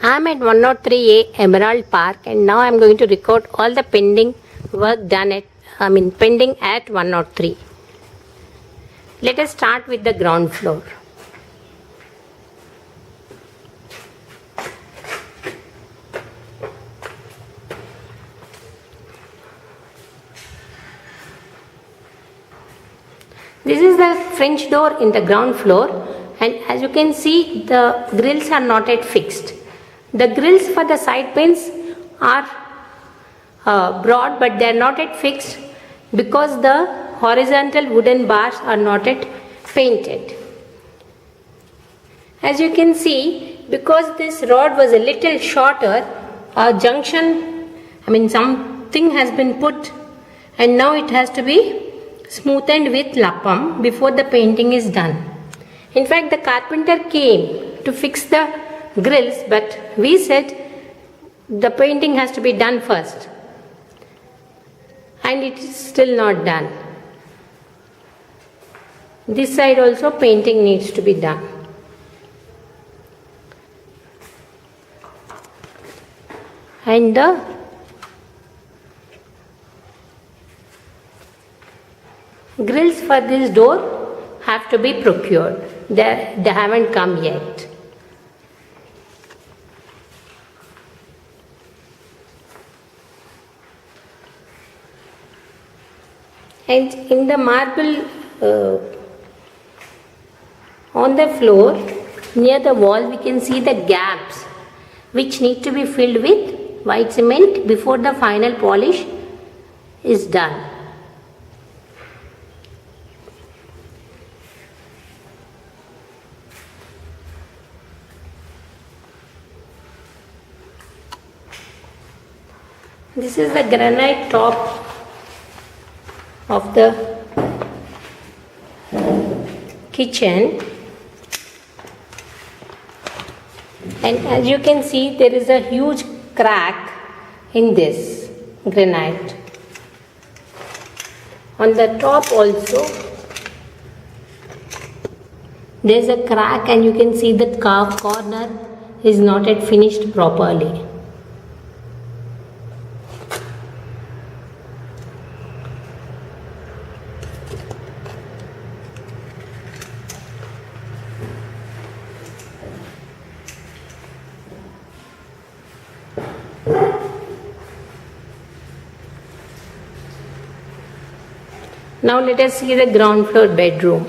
I'm at 103A Emerald Park, and now I'm going to record all the pending work done pending at 103. Let us start with the ground floor. This is the French door in the ground floor, and as you can see, the grills are not yet fixed. The grills for the side panes are broad, but they are not yet fixed because the horizontal wooden bars are not yet painted. As you can see, because this rod was a little shorter, something has been put, and now it has to be smoothened with lapam before the painting is done. In fact, the carpenter came to fix the grills, but we said the painting has to be done first, and it is still not done. This side also painting needs to be done. And the grills for this door have to be procured. They haven't come yet. And in the marble on the floor near the wall, we can see the gaps which need to be filled with white cement before the final polish is done. This is the granite top of the kitchen, and as you can see, there is a huge crack in this granite. On the top also there is a crack, and you can see the corner is not yet finished properly. Now let us see the ground floor bedroom.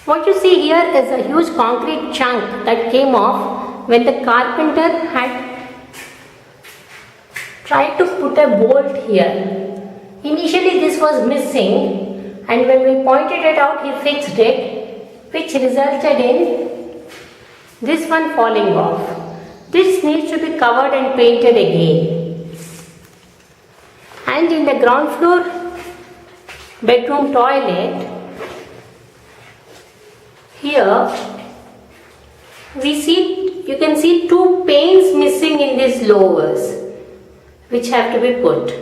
What you see here is a huge concrete chunk that came off when the carpenter had tried to put a bolt here. Initially this was missing, and when we pointed it out, he fixed it, which resulted in this one falling off. This needs to be covered and painted again. And in the ground floor bedroom toilet, here you can see two panes missing in these lowers, which have to be put.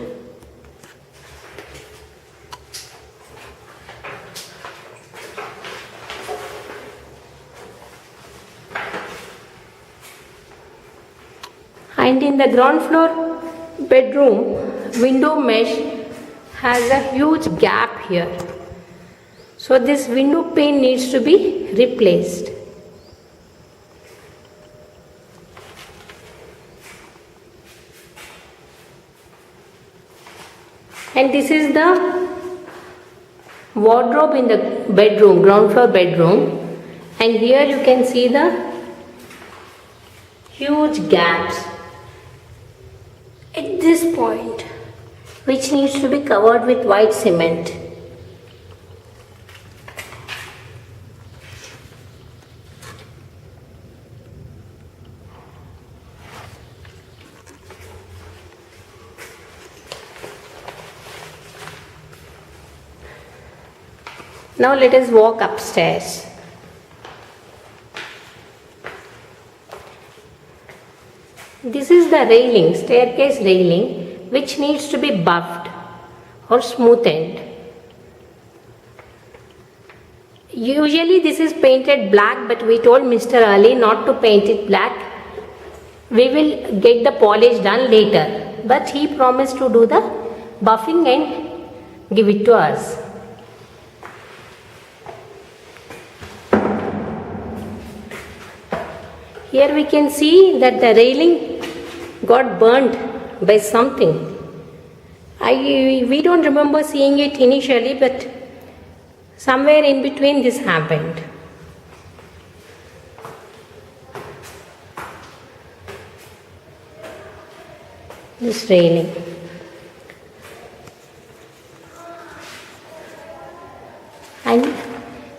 And in the ground floor bedroom, window mesh has a huge gap here. So this window pane needs to be replaced. And this is the wardrobe in the bedroom, ground floor bedroom. And here you can see the huge gaps at this point, which needs to be covered with white cement. Now let us walk upstairs. This is the railing, staircase railing, which needs to be buffed or smoothened. Usually this is painted black, but we told Mr. Ali not to paint it black. We will get the polish done later, but he promised to do the buffing and give it to us. Here we can see that the railing got burnt by something. We don't remember seeing it initially, but somewhere in between this happened. This railing. And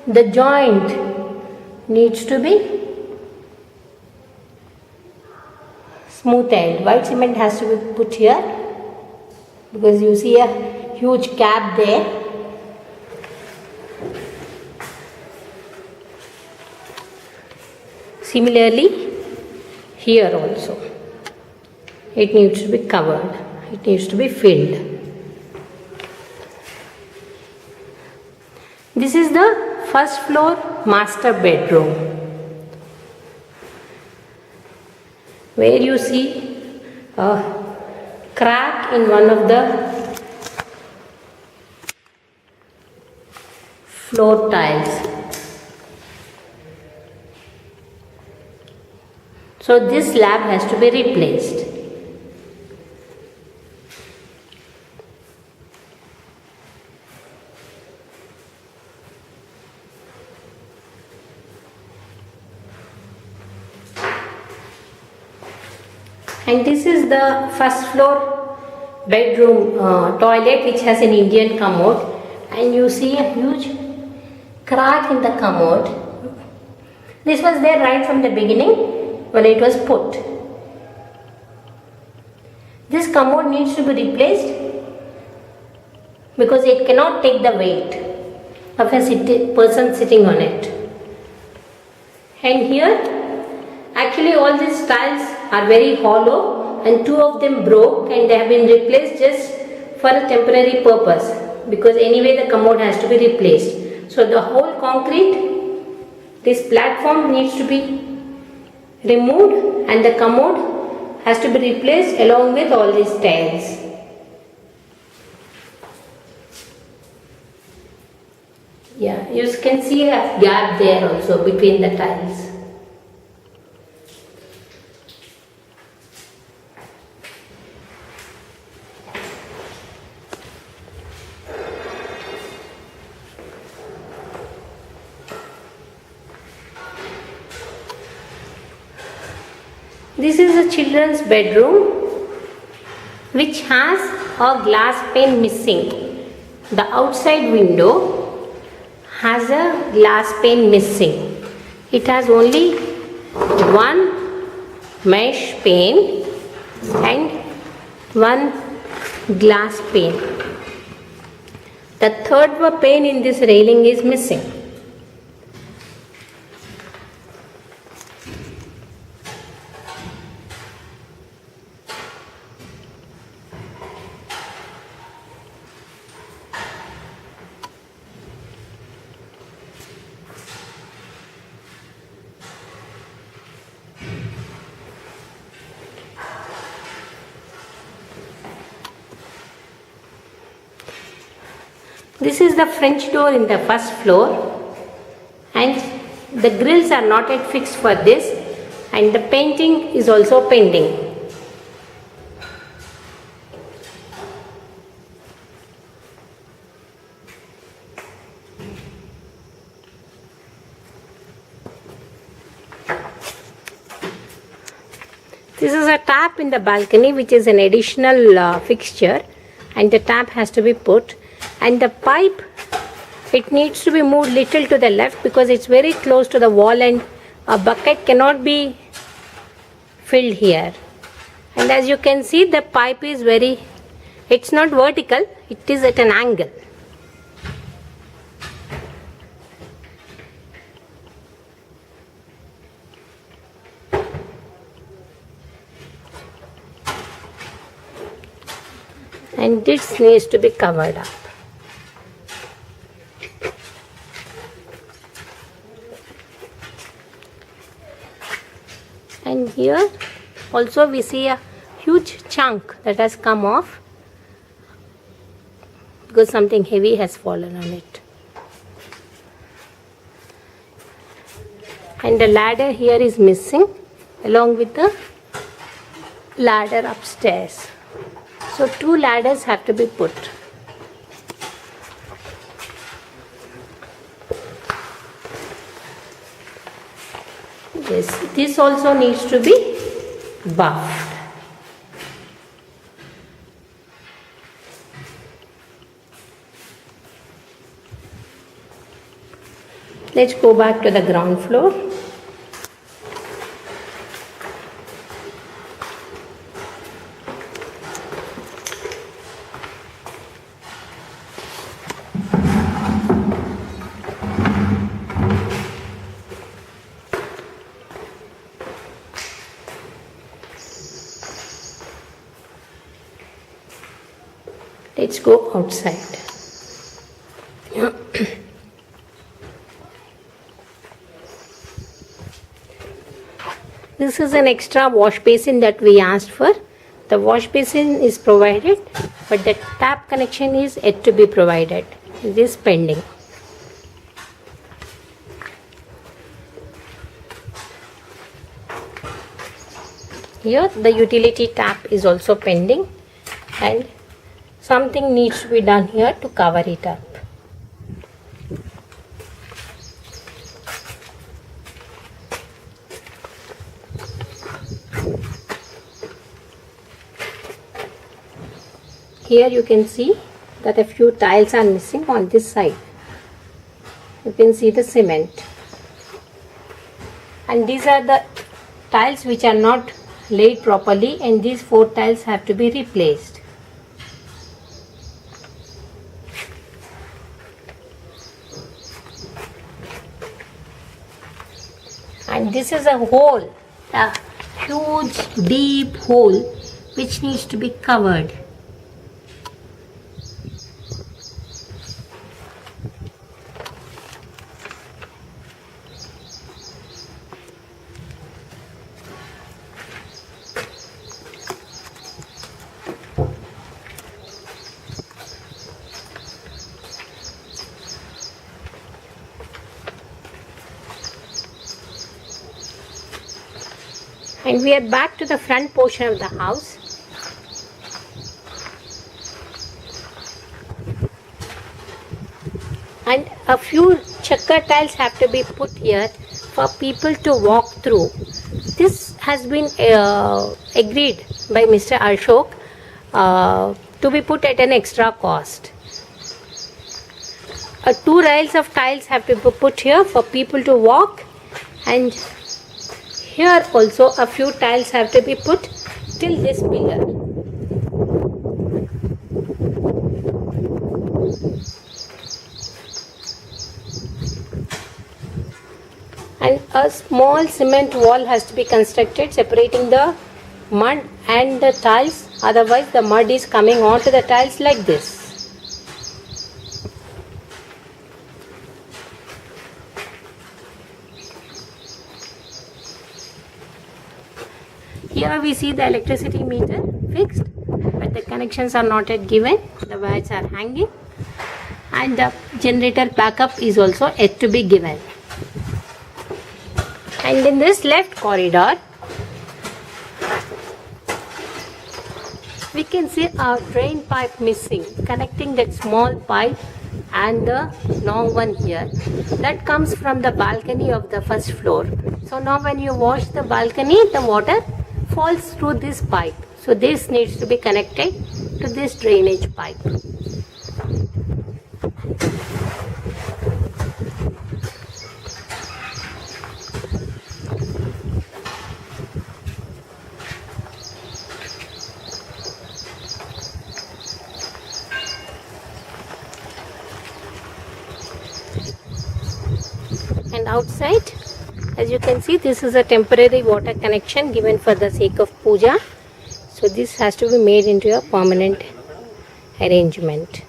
the joint needs to be smoothed. White cement has to be put here because you see a huge gap there. Similarly, here also it needs to be covered, it needs to be filled. This is the first floor master bedroom, where you see a crack in one of the floor tiles. So this slab has to be replaced. And this is the first floor bedroom toilet, which has an Indian commode, and you see a huge crack in the commode. This was there right from the beginning when it was put. This commode needs to be replaced because it cannot take the weight of a person sitting on it. And here, actually all these tiles are very hollow and two of them broke and they have been replaced just for a temporary purpose, because anyway the commode has to be replaced. So the whole concrete, this platform needs to be removed and the commode has to be replaced along with all these tiles. Yeah, you can see a gap there also between the tiles. This is a children's bedroom which has a glass pane missing. The outside window has a glass pane missing. It has only one mesh pane and one glass pane. The third pane in this railing is missing. This is the French door in the first floor, and the grills are not yet fixed for this, and the painting is also pending. This is a tap in the balcony, which is an additional fixture, and the tap has to be put. And the pipe, it needs to be moved little to the left because it's very close to the wall and a bucket cannot be filled here. And as you can see, the pipe is it's not vertical, it is at an angle. And this needs to be covered up. here also we see a huge chunk that has come off because something heavy has fallen on it. And the ladder here is missing along with the ladder upstairs. So 2 ladders have to be put. Yes, this also needs to be buffed. Let's go back to the ground floor. Let's go outside. This is an extra wash basin that we asked for. The wash basin is provided, but the tap connection is yet to be provided. It is pending. Here the utility tap is also pending, and something needs to be done here to cover it up. Here you can see that a few tiles are missing on this side. You can see the cement. And these are the tiles which are not laid properly, and these 4 tiles have to be replaced. And this is a hole, a huge deep hole which needs to be covered. And we are back to the front portion of the house. And a few checker tiles have to be put here for people to walk through. This has been agreed by Mr. Ashok to be put at an extra cost. 2 rails of tiles have to be put here for people to walk, and here also a few tiles have to be put till this pillar. And a small cement wall has to be constructed separating the mud and the tiles, otherwise the mud is coming onto the tiles like this. Here we see the electricity meter fixed, but the connections are not yet given. The wires are hanging, and the generator backup is also yet to be given. And in this left corridor, we can see a drain pipe missing, connecting that small pipe and the long one here. That comes from the balcony of the first floor. So now when you wash the balcony, the water falls through this pipe. So this needs to be connected to this drainage pipe. And outside, as you can see, this is a temporary water connection given for the sake of puja. So this has to be made into a permanent arrangement.